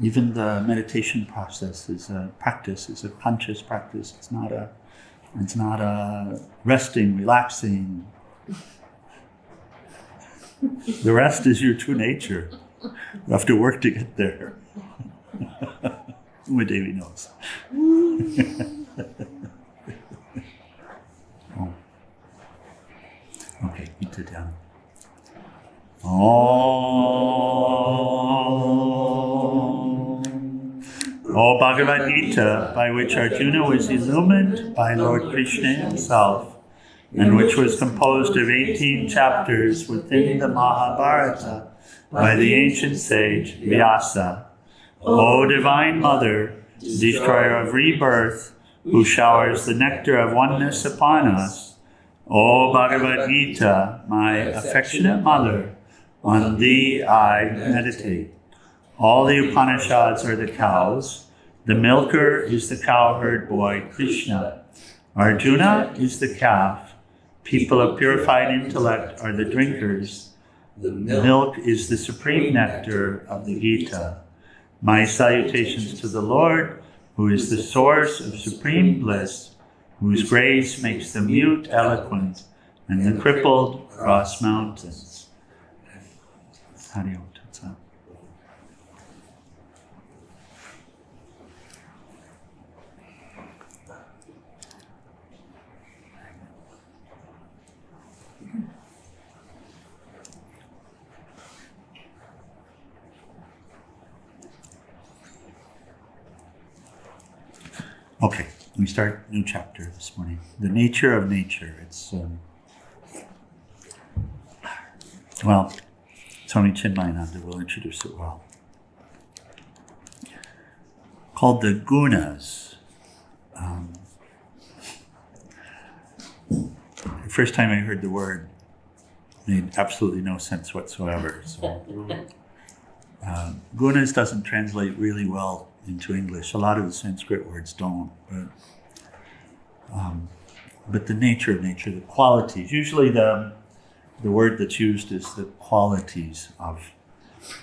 Even the meditation process is a practice, it's a conscious practice. It's not a resting, relaxing. The rest is your true nature. You have to work to get there. Only Davy knows. Oh. Okay, Geeta down. O Bhagavad Gita, by which Arjuna was illumined by Lord Krishna himself, and which was composed of 18 chapters within the Mahabharata by the ancient sage Vyasa. O Divine Mother, destroyer of rebirth, who showers the nectar of oneness upon us, O Bhagavad Gita, my affectionate mother, on thee I meditate. All the Upanishads are the cows. The milker is the cowherd boy, Krishna. Arjuna is the calf. People of purified intellect are the drinkers. The milk is the supreme nectar of the Gita. My salutations to the Lord, who is the source of supreme bliss, whose grace makes the mute eloquent and the crippled cross mountains. Hari Om Tat Sat. Okay, we start a new chapter this morning. The nature of nature. It's, Swami Chinmayananda will introduce it well. Called the gunas. The first time I heard the word, made absolutely no sense whatsoever. So, gunas doesn't translate really well into English. A lot of the Sanskrit words don't, but the nature of nature, the qualities. Usually the word that's used is the qualities of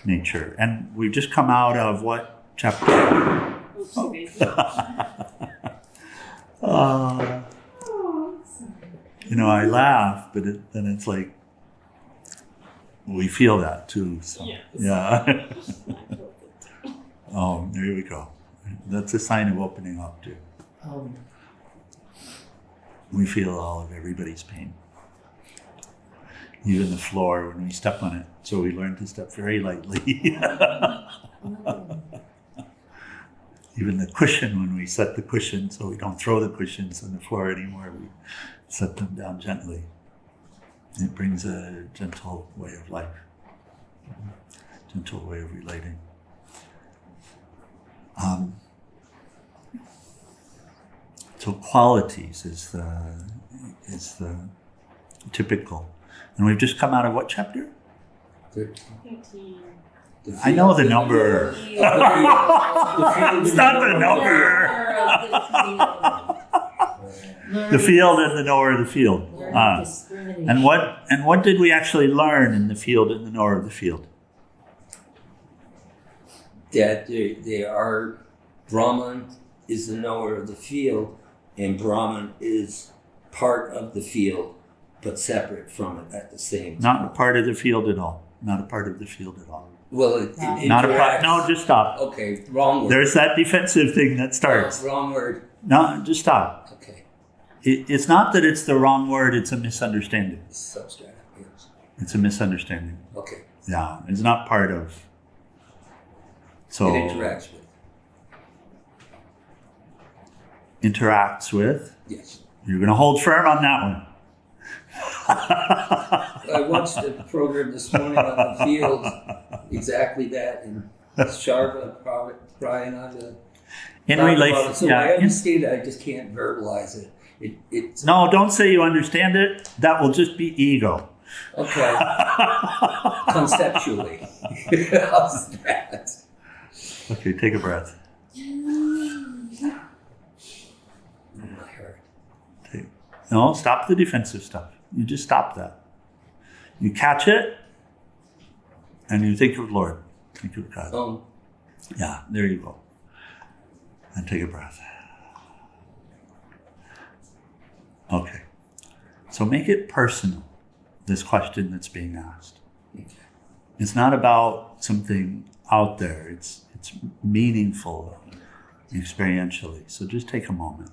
nature. And we've just come out of what chapter? I laugh, but then it's like we feel that too. So, yeah. Oh, there we go. That's a sign of opening up too. We feel all of everybody's pain. Even the floor when we step on it. So we learn to step very lightly. Even the cushion, when we set the cushion, so we don't throw the cushions on the floor anymore, we set them down gently. It brings a gentle way of life, gentle way of relating. So qualities is the typical. And we've just come out of what chapter? 13. I know the number. It's not the number. The field and the knower of the field. And what did we actually learn in the field and the knower of the field? That they are, Brahman is the knower of the field, and Brahman is part of the field, but separate from it at the same time. Not a part of the field at all. Not a part of the field at all. Well, it not a part. No, just stop. Okay, wrong word. There's that defensive thing that starts. Wrong word. No, just stop. Okay. It's not that it's the wrong word, it's a misunderstanding. Substract, yes. It's a misunderstanding. Okay. Yeah, it's not part of. So it interacts with. Interacts with? Yes. You're going to hold firm on that one. I watched a program this morning on the field, exactly that, and Sharva, Prayananda. In relation, so I understand it, I just can't verbalize it. It's no, don't say you understand it. That will just be ego. Okay. Conceptually. How's that? Okay, take a breath. My heart. No, stop the defensive stuff. You just stop that. You catch it, and you think of Lord. Think of God. Yeah, there you go. And take a breath. Okay. So make it personal, this question that's being asked. Okay. It's not about something out there. It's meaningful experientially. So just take a moment.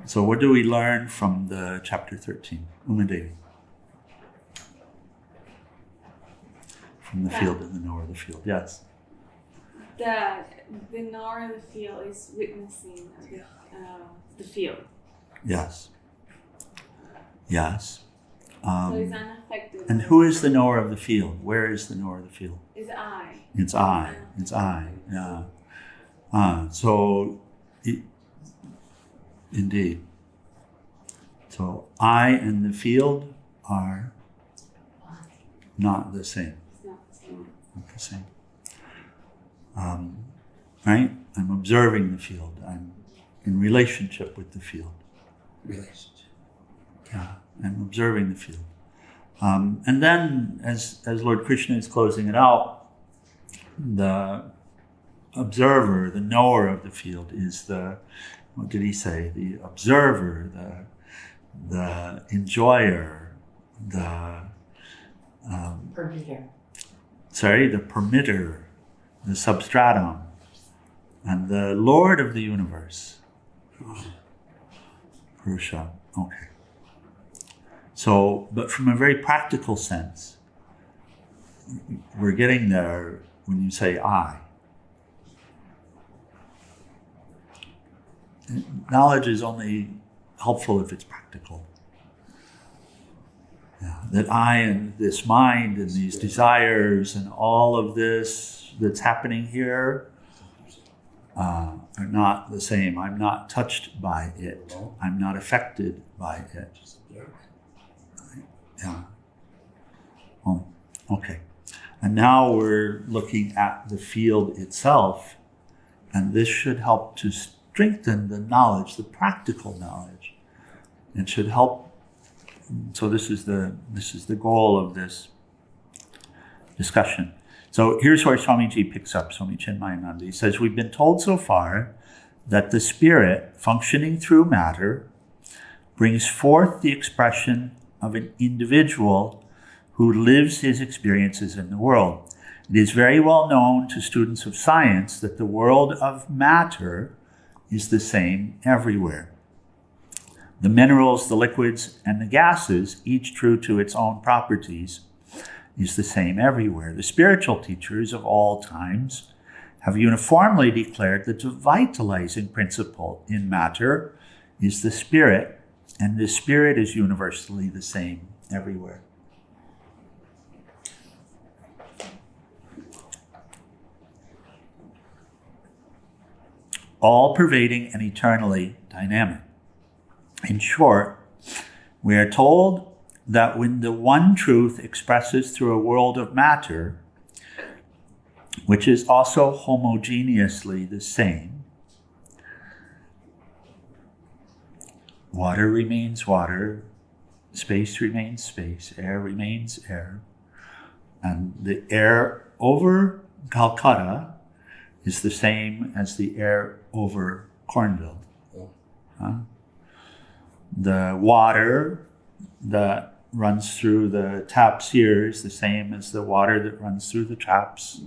So what do we learn from the chapter 13? Umadevi. From the field and the knower of the field. Yes. The knower of the field is witnessing the field. Yes. Yes. So it's unaffected. And who is the knower of the field? Where is the knower of the field? It's I. It's I. It's I. Yeah. Indeed. So I and the field are not the same. It's not the same. Not the same. Right? I'm observing the field. I'm in relationship with the field. Relationship. Yeah, I'm observing the field. And then, as Lord Krishna is closing it out, the observer, the knower of the field is what did he say? The observer, the enjoyer, the permitter. The permitter, the substratum, and the Lord of the universe. Purusha. Okay. So, but from a very practical sense, we're getting there when you say I. Knowledge is only helpful if it's practical. Yeah, that I and this mind and these desires and all of this that's happening here are not the same. I'm not touched by it. I'm not affected by it. Yeah. Oh, okay. And now we're looking at the field itself, and this should help to strengthen the knowledge, the practical knowledge. It should help. So this is the goal of this discussion. So here's where Swamiji picks up, Swami Chinmayananda. He says, we've been told so far that the spirit, functioning through matter, brings forth the expression of an individual who lives his experiences in the world. It is very well known to students of science that the world of matter is the same everywhere. The minerals, the liquids, and the gases, each true to its own properties, is the same everywhere. The spiritual teachers of all times have uniformly declared that the vitalizing principle in matter is the spirit, and the spirit is universally the same everywhere. All pervading and eternally dynamic. In short, we are told that when the one truth expresses through a world of matter, which is also homogeneously the same, water remains water, space remains space, air remains air, and the air over Calcutta is the same as the air over Cornville. The water that runs through the taps here is the same as the water that runs through the taps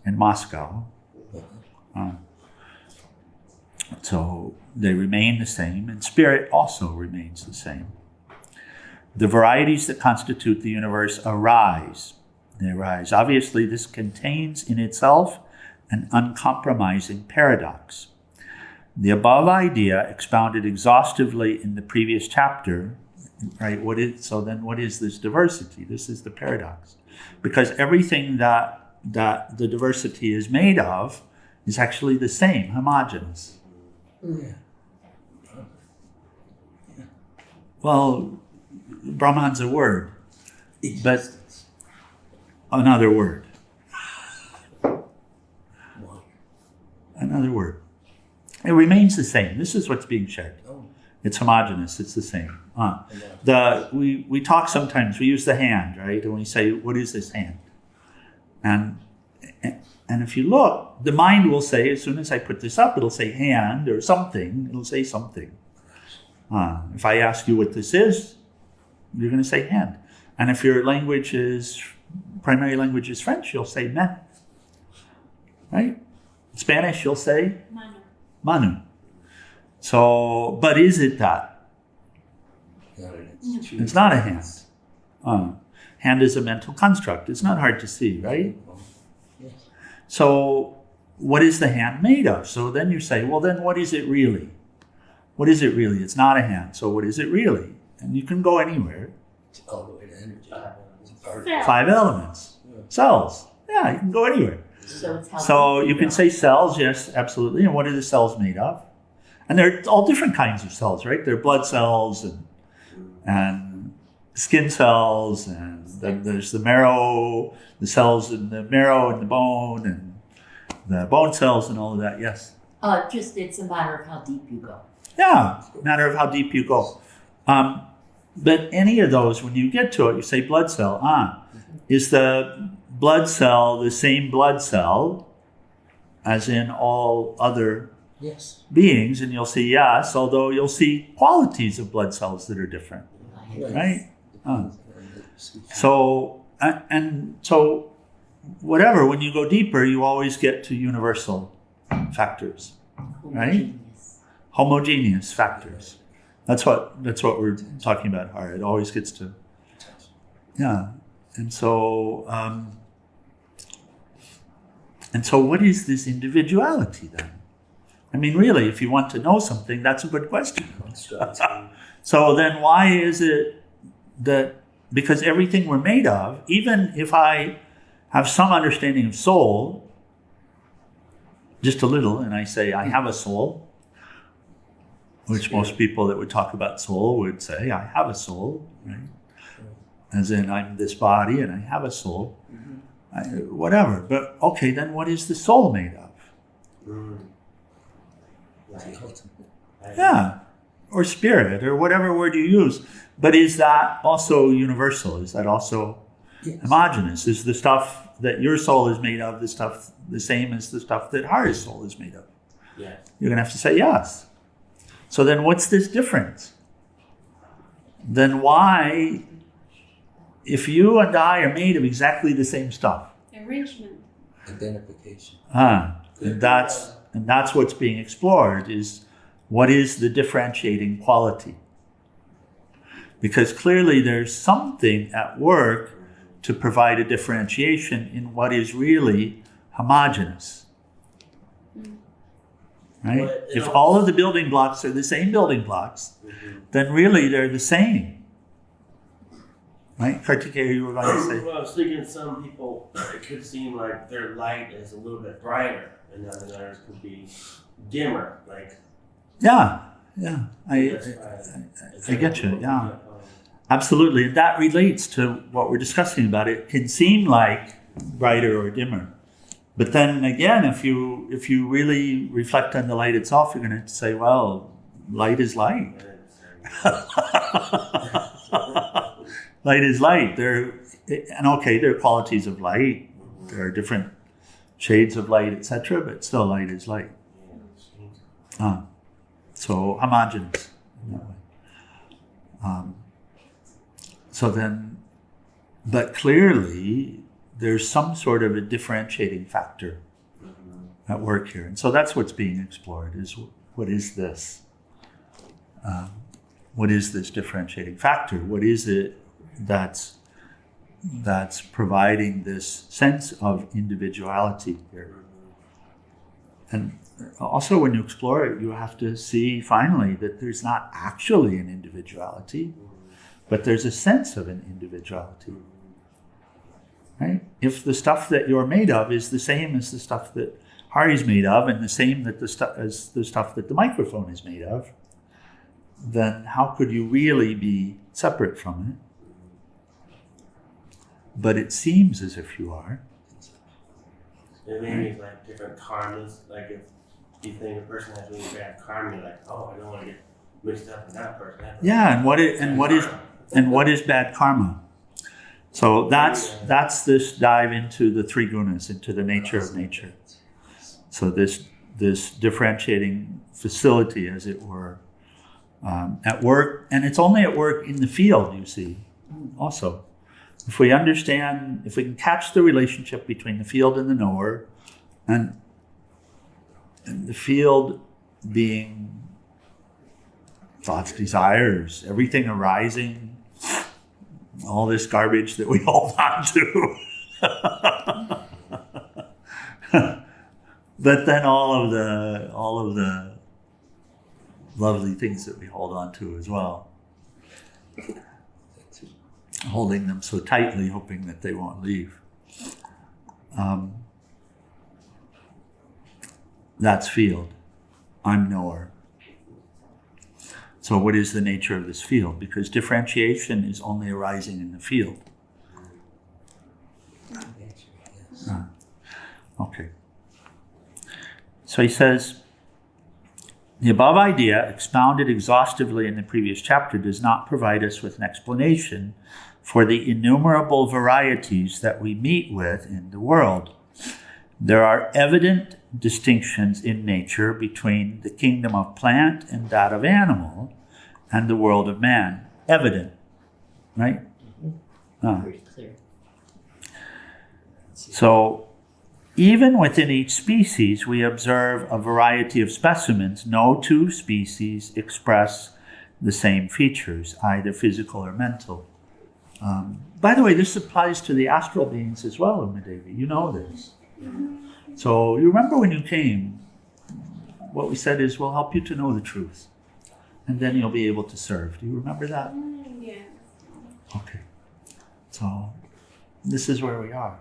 in Moscow. So they remain the same, and spirit also remains the same. The varieties that constitute the universe arise. They arise. Obviously, this contains in itself an uncompromising paradox. The above idea, expounded exhaustively in the previous chapter, right? What is this diversity? This is the paradox. Because everything that the diversity is made of is actually the same, homogeneous. Yeah. Well, Brahman's a word, but another word. Another word. It remains the same. This is what's being shared. It's homogeneous. It's the same. We talk sometimes. We use the hand, right? And we say, "What is this hand?" And And if you look, the mind will say, as soon as I put this up, it'll say hand or something. It'll say something. If I ask you what this is, you're going to say hand. And if your primary language is French, you'll say main. Right? Spanish, you'll say Manu. manu. So, but is it that? It's not a hand. Hand is a mental construct. It's not hard to see, right? So, what is the hand made of? So then you say, well, then what is it really? What is it really? It's not a hand. So what is it really? And you can go anywhere. All the way to energy. Cell. 5 elements. Cells. Yeah, you can go anywhere. So you can say cells, yes, absolutely. And what are the cells made of? And they're all different kinds of cells, right? They're blood cells and skin cells, and then there's the marrow, the cells in the marrow and the bone, and the bone cells and all of that, yes. Just it's a matter of how deep you go. Yeah, matter of how deep you go. But any of those, when you get to it, you say blood cell. Is the blood cell the same blood cell as in all other beings? And you'll see yes, although you'll see qualities of blood cells that are different, right? So whatever, when you go deeper, you always get to universal factors, right? Homogeneous factors. That's what we're talking about. It always gets to, yeah. And so what is this individuality then? I mean, really, if you want to know something, that's a good question. So then why is it that, because everything we're made of, even if I have some understanding of soul, just a little, and I say I have a soul, which most people that would talk about soul would say, I have a soul, right? As in, I'm this body and I have a soul. Whatever. But okay, then what is the soul made of? Yeah. Or spirit, or whatever word you use. But is that also universal? Is that also homogeneous? Is the stuff that your soul is made of the same as the stuff that Hari's soul is made of? Yes. You're going to have to say yes. So then what's this difference? Then why, if you and I are made of exactly the same stuff? Enrichment. Identification. And that's what's being explored, is what is the differentiating quality? Because clearly there's something at work to provide a differentiation in what is really homogeneous. Right? If all of the building blocks are the same building blocks, then really they're the same. Right? Kartikeya, you were going to say? Well, I was thinking some people, it could seem like their light is a little bit brighter, and then others could be dimmer. Like, yeah. I get you, yeah. Absolutely. And that relates to what we're discussing about. It can seem like brighter or dimmer. But then again, if you really reflect on the light itself, you're going to say, well, light is light. Light is light. There are qualities of light. There are different shades of light, etc. But still, light is light. So homogeneous in that way. So then, but clearly, there's some sort of a differentiating factor at work here. And so that's what's being explored, is what is this? What is this differentiating factor? What is it that's providing this sense of individuality here? And also when you explore it, you have to see finally that there's not actually an individuality, but there's a sense of an individuality. Right? If the stuff that you're made of is the same as the stuff that Hari's made of, and the same as the stuff that the microphone is made of, then how could you really be separate from it? But it seems as if you are. it maybe it's like different karmas. Like if you think a person has really bad karma, you're like, oh, I don't want to get mixed up with that person. Yeah, and what is bad karma? So that's this dive into the three gunas, into the nature of nature. So this differentiating facility, as it were, at work, and it's only at work in the field, you see, also. If we understand, if we can catch the relationship between the field and the knower, and the field being thoughts, desires, everything arising, all this garbage that we hold on to. But then all of the lovely things that we hold on to as well. Holding them so tightly, hoping that they won't leave. That's field. I'm knower. So what is the nature of this field? Because differentiation is only arising in the field. Okay. So he says, the above idea, expounded exhaustively in the previous chapter, does not provide us with an explanation for the innumerable varieties that we meet with in the world. There are evident distinctions in nature between the kingdom of plant and that of animal, and the world of man. Evident, right? Pretty clear. So, even within each species, we observe a variety of specimens. No two species express the same features, either physical or mental. By the way, this applies to the astral beings as well, Umadevi. You know this. So you remember when you came, what we said is, we'll help you to know the truth. And then you'll be able to serve. Do you remember that? Yes. Okay. So this is where we are.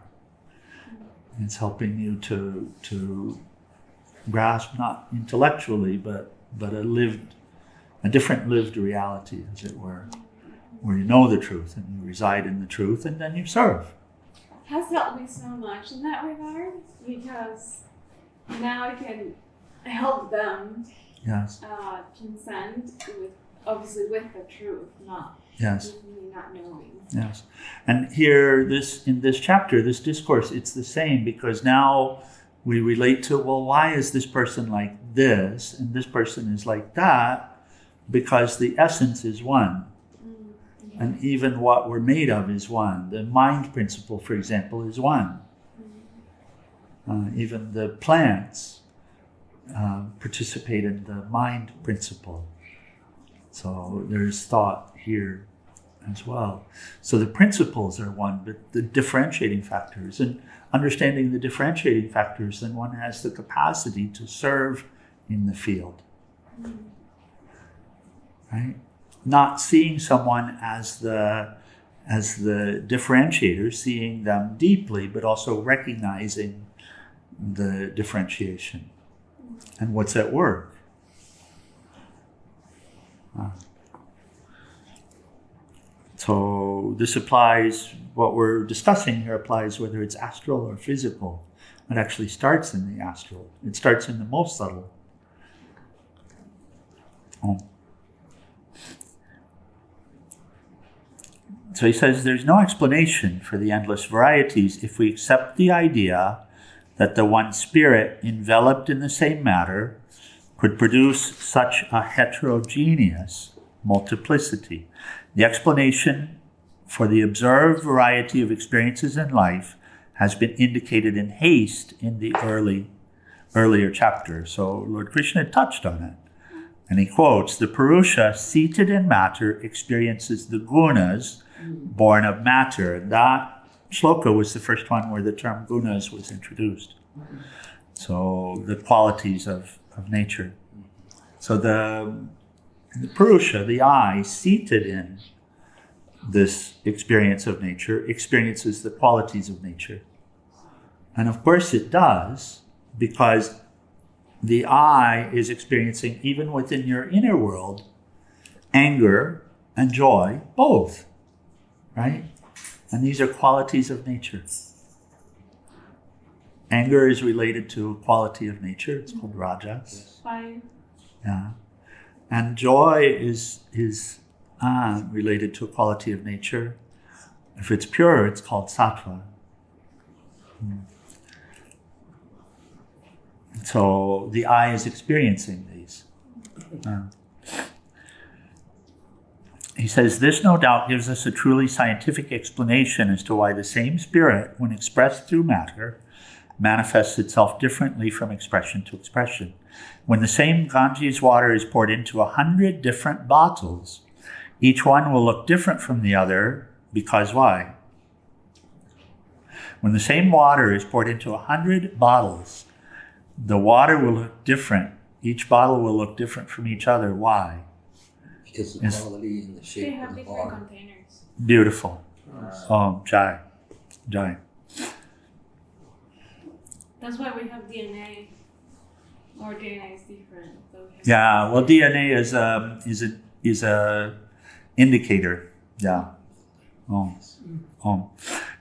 It's helping you to grasp, not intellectually, but a different lived reality, as it were, where you know the truth and you reside in the truth, and then you serve. Has helped me so much in that regard, because now I can help them Yes. transcend with, obviously, with the truth, not Yes. with me not knowing. Yes. And here, in this chapter, this discourse, it's the same, because now we relate to, well, why is this person like this and this person is like that? Because the essence is one. And even what we're made of is one. The mind principle, for example, is one. Even the plants participate in the mind principle. So there's thought here as well. So the principles are one, but the differentiating factors, and understanding the differentiating factors, then one has the capacity to serve in the field. Right? Not seeing someone as the differentiator, seeing them deeply, but also recognizing the differentiation and what's at work. So this applies, what we're discussing here applies whether it's astral or physical. It actually starts in the astral. It starts in the most subtle. So he says there's no explanation for the endless varieties if we accept the idea that the one spirit enveloped in the same matter could produce such a heterogeneous multiplicity. The explanation for the observed variety of experiences in life has been indicated in haste in the earlier chapter. So Lord Krishna touched on it. And he quotes, the Purusha seated in matter experiences the gunas born of matter. And that shloka was the first one where the term gunas was introduced. So the qualities of nature. So the Purusha, the I, seated in this experience of nature, experiences the qualities of nature. And of course it does, because the I is experiencing, even within your inner world, anger and joy, both, right? And these are qualities of nature. Anger is related to a quality of nature. It's called rajas. Fine. Yeah. And joy is related to a quality of nature. If it's pure, it's called sattva. So the eye is experiencing these. He says, this no doubt gives us a truly scientific explanation as to why the same spirit, when expressed through matter, manifests itself differently from expression to expression. When the same Ganges water is poured into 100 different bottles, each one will look different from the other, because why? When the same water is poured into 100 bottles, the water will look different. Each bottle will look different from each other. Why? Because the quality and the They shape have of the different water. containers. Beautiful. Jai. That's why we have DNA. Or DNA is different. So we have- Yeah, well, DNA is a indicator. Yeah.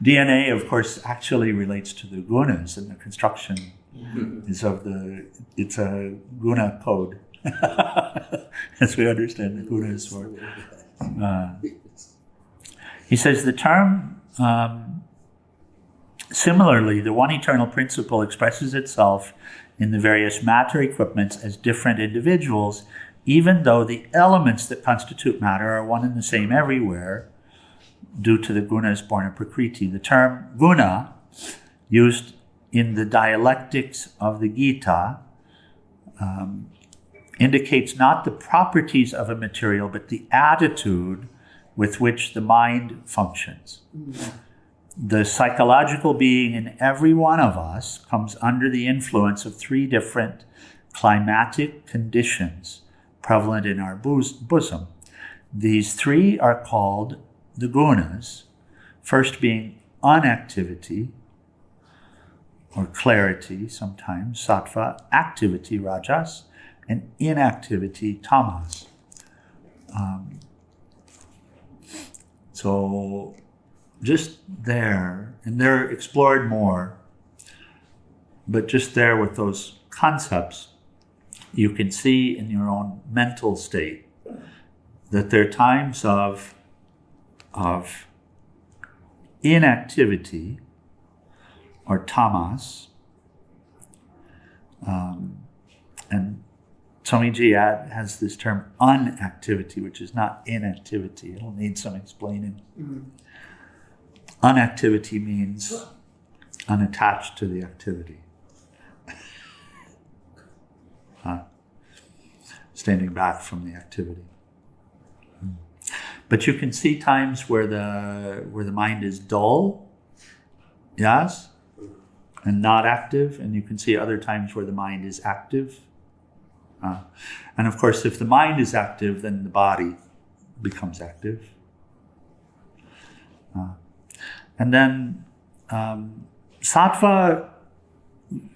DNA, of course, actually relates to the gunas, and the construction is it's a guna code, as we understand the gunas. He says the term, similarly, the one eternal principle expresses itself in the various matter equipments as different individuals, even though the elements that constitute matter are one and the same everywhere, due to the gunas born of Prakriti. The term guna, used in the dialectics of the Geeta, indicates not the properties of a material, but the attitude with which the mind functions. The psychological being in every one of us comes under the influence of 3 different climatic conditions prevalent in our bosom. These 3 are called the gunas, first being unactivity, or clarity sometimes, sattva, activity, rajas, and inactivity, tamas. So just there, and they're explored more, but just there with those concepts, you can see in your own mental state that there are times of inactivity, or tamas, and Swamiji has this term unactivity, which is not inactivity. It'll need some explaining. Unactivity means unattached to the activity. Standing back from the activity. But you can see times where the mind is dull, yes, and not active, and you can see other times where the mind is active. And of course, if the mind is active, then the body becomes active. And then sattva,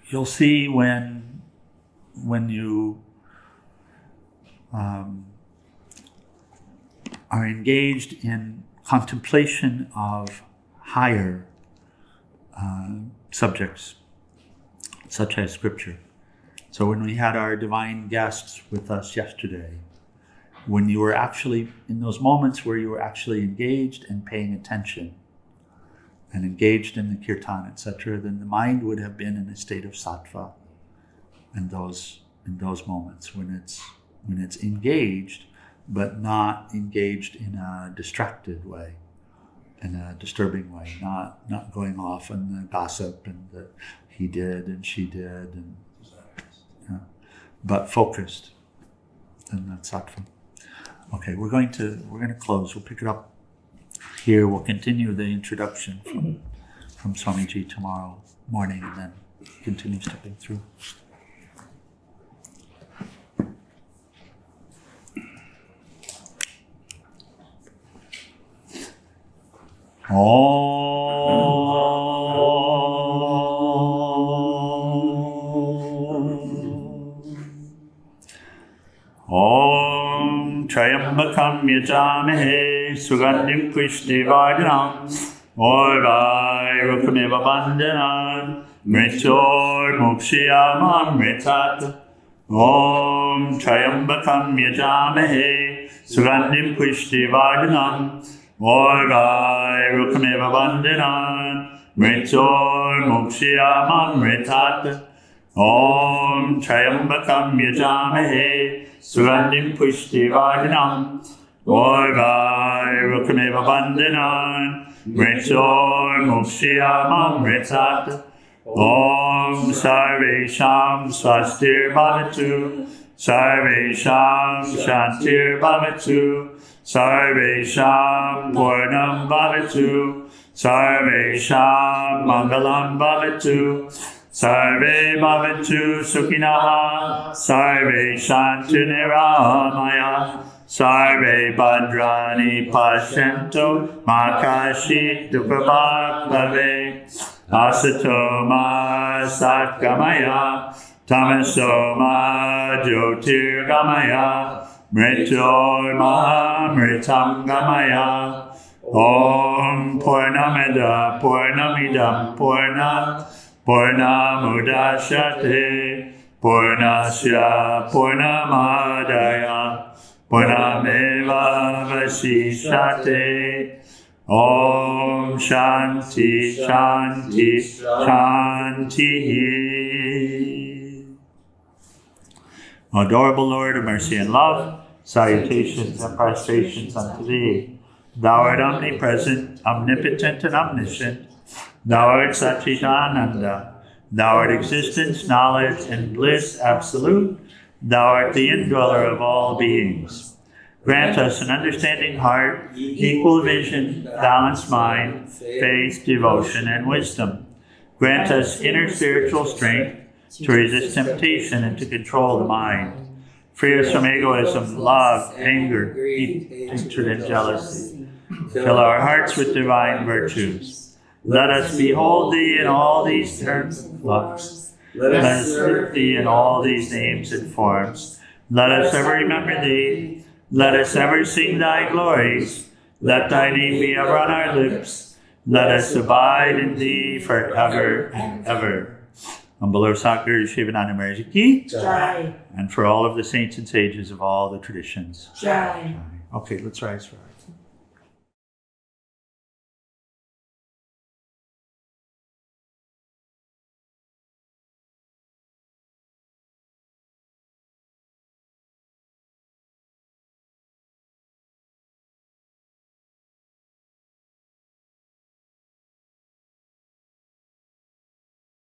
you'll see when you are engaged in contemplation of higher subjects, such as scripture. So when we had our divine guests with us yesterday, when you were actually, in those moments where you were actually engaged and paying attention and engaged in the kirtan, etc., then the mind would have been in a state of sattva in those moments when it's engaged, but not engaged in a distracted way, in a disturbing way, not going off on the gossip and the he did and she did, and but focused. Then that's sattva. Okay, we're going to close. We'll pick it up here. We'll continue the introduction from Swamiji tomorrow morning, and then continue stepping through. Om Trayambakam Yajamahe Sugandim Pushtivardhanam Orvai Rukameva Bandhanan Mritor Mukshiyamamritat Om Trayambakam Yajamahe Sugandim Pushtivardhanam Orvai Rukameva Vandinan Mritor Mukshiyamamritat Om Trayambakam Yajamahe Sugandim Pushtivardhanam Orvai Rukameva Vandinan Mritor Mukshiyamamritat Om Sarvesham Swastir Bhavatu Sarvesham Shantir Bhavatu Sarvesham Purnam Bhavatu Sarvesham Mangalam Bhavatu Sarve Bhavatu Sukhinaha Sarve Shantu Niramaya Sarve Bhadrani Pashyanto Makashi Dukhabhak Bhave Asatoma Satgamaya Tamasoma Jyotirgamaya Mritorma Mritam Gamaya Om Purnamida Purnamidam Purnamudashate Purnasya Purnamadaya Purnameva Vasishate Om Shanti Shanti Shanti. Adorable Lord of mercy and love, salutations and prostrations unto thee. Thou art omnipresent, omnipotent, and omniscient. Thou art Satchidananda. Thou art existence, knowledge, and bliss absolute. Thou art the indweller of all beings. Grant us an understanding heart, equal vision, balanced mind, faith, devotion, and wisdom. Grant us inner spiritual strength to resist temptation and to control the mind. Free us from egoism, love, anger, hatred, and jealousy. Fill our hearts with divine virtues. Let us behold thee in all these terms and flux. Let us serve thee in all these names and forms. Let us ever remember thee. Let us ever sing thy glories. Let thy name be ever on our lips. Let us abide in thee forever and ever. On below Sakguru Shivananda Maharaj Ki Jai. and for all of the saints and sages of all the traditions. Jai. Okay, let's rise for our